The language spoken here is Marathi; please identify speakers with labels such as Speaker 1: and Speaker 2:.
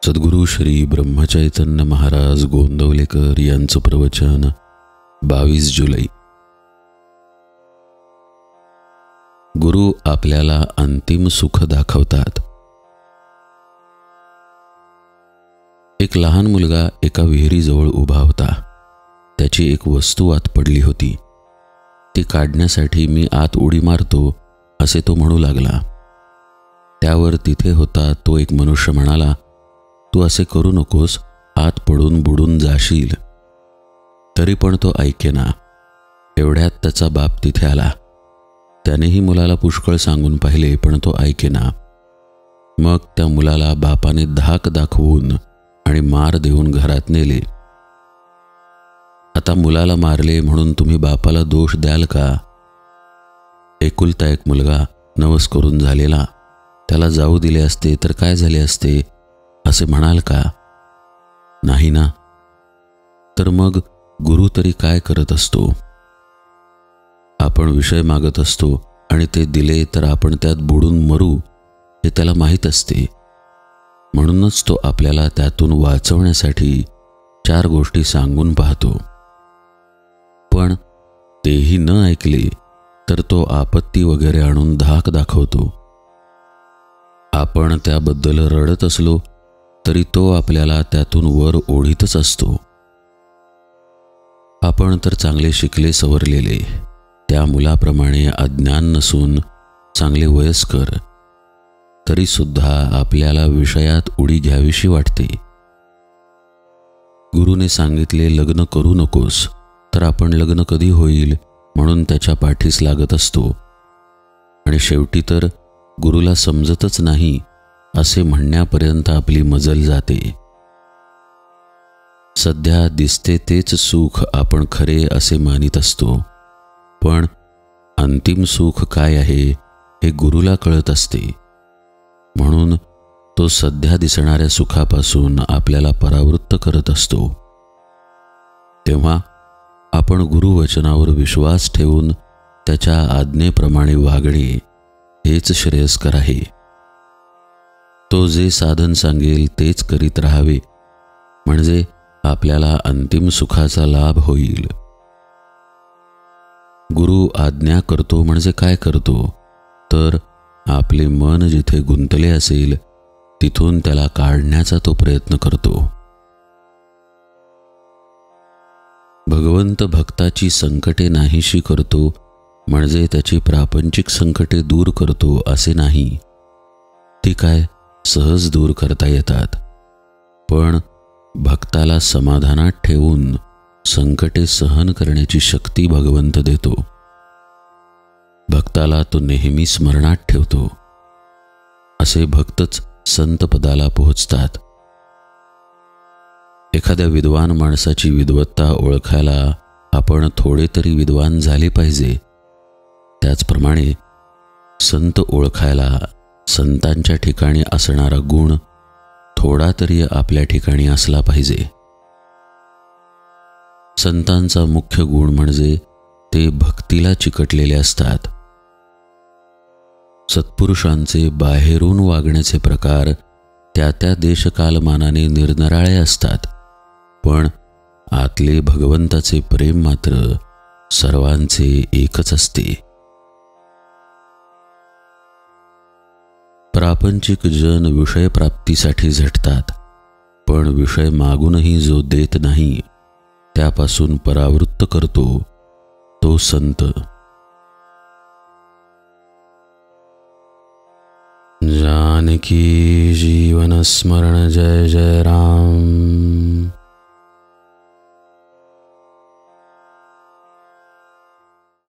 Speaker 1: सद्गुरू श्री ब्रह्मचैतन्य महाराज गोंदवलेकर यांचं प्रवचन 22 जुलै। गुरु आपल्याला अंतिम सुख दाखवतात। एक लहान मुलगा एका विहिरीजवळ उभा होता। त्याची एक वस्तू आत पडली होती। ती काढण्यासाठी मी आत उडी मारतो असे तो म्हणू लागला। त्यावर तिथे होता तो एक मनुष्य म्हणाला, तू असे करू नकोस, आत पडून बुडून जाशील। तरी पण तो ऐकेना। एवढ्यात त्याचा बाप तिथे आला। त्यानेही मुलाला पुष्कळ सांगून पाहिले, पण तो ऐकेना। मग त्या मुलाला बापाने धाक दाखवून आणि मार देऊन घरात नेले। आता मुलाला मारले म्हणून तुम्ही बापाला दोष द्याल का? एकुलता एक मुलगा नवस करून झालेला, त्याला जाऊ दिले असते तर काय झाले असते असे म्हणाल का? नाही ना। तर मग गुरु तरी काय करत असतो? आपण विषय मागत असतो आणि ते दिले तर आपण त्यात बुडून मरू हे त्याला माहीत असते। म्हणूनच तो आपल्याला त्यातून वाचवण्यासाठी 4 गोष्टी सांगून पाहतो। पण तेही न ऐकले तर तो आपत्ती वगैरे आणून धाक दाखवतो। आपण त्याबद्दल रडत असलो तरी तो आपल्याला त्यातून वर ओढीतच असतो। आपण तर चांगले शिकले सवरलेले, त्या मुलाप्रमाणे अज्ञान नसून चांगले वयस्कर, तरी सुद्धा आपल्याला विषयात उडी घ्यावीशी वाटते। गुरुने सांगितले लग्न करू नकोस, तर आपण लग्न कधी होईल म्हणून त्याच्या पाठीस लागत असतो। आणि शेवटी तर गुरुला समजतच नाही असे म्हणण्यापर्यंत आपली मजल जाते। सध्या दिसते तेच सुख आपण खरे असे मानित असतो, पण अंतिम सुख काय आहे हे गुरुला कळत असते। म्हणून तो सध्या दिसणाऱ्या सुखापासून आपल्याला परावृत्त करत असतो। तेव्हा आपण गुरुवचनावर विश्वास ठेवून त्याच्या आज्ञेप्रमाणे वागणे हेच श्रेयस्कर आहे। तो जे साधन सांगेल तेच करीत राहावे, म्हणजे आपल्याला अंतिम सुखाचा लाभ होईल। गुरु आज्ञा करतो म्हणजे काय करतो, तर आपले मन जिथे गुंतले असेल तिथून त्याला काढण्याचा तो प्रयत्न करतो। भगवंत भक्ताची संकटे नाहीशी करतो म्हणजे त्याची प्रापंचिक संकटे दूर करतो असे नाही। ती काय सहज दूर करता येतात, पण भक्ताला समाधानात ठेवून संकटे सहन करण्याची शक्ती भगवंत देतो। भक्ताला तो नेहमी स्मरणात ठेवतो। असे भक्तच संत पदाला पोहोचतात। एखाद्या विद्वान माणसाची विद्वत्ता ओळखायला आपण थोडे तरी विद्वान झाले पाहिजे। त्याचप्रमाणे संत ओळखायला संतांच्या ठिकाणी असणारा गुण थोडा तरी आपल्या ठिकाणी असला पाहिजे। संतांचा मुख्य गुण म्हणजे ते भक्तीला चिकटलेले असतात। सत्पुरुषांचे बाहेरून वागण्याचे प्रकार त्या त्या देशकालमानाने निरनिराळे असतात, पण आतले भगवंताचे प्रेम मात्र सर्वांचे एकच असते। प्रापंचिक जन विषय प्राप्तीसाठी झटतात, पण विषय मागूनही जो देत नाही त्यापासून परावृत्त करतो तो संत। जानकी जीवन स्मरण जय जय राम।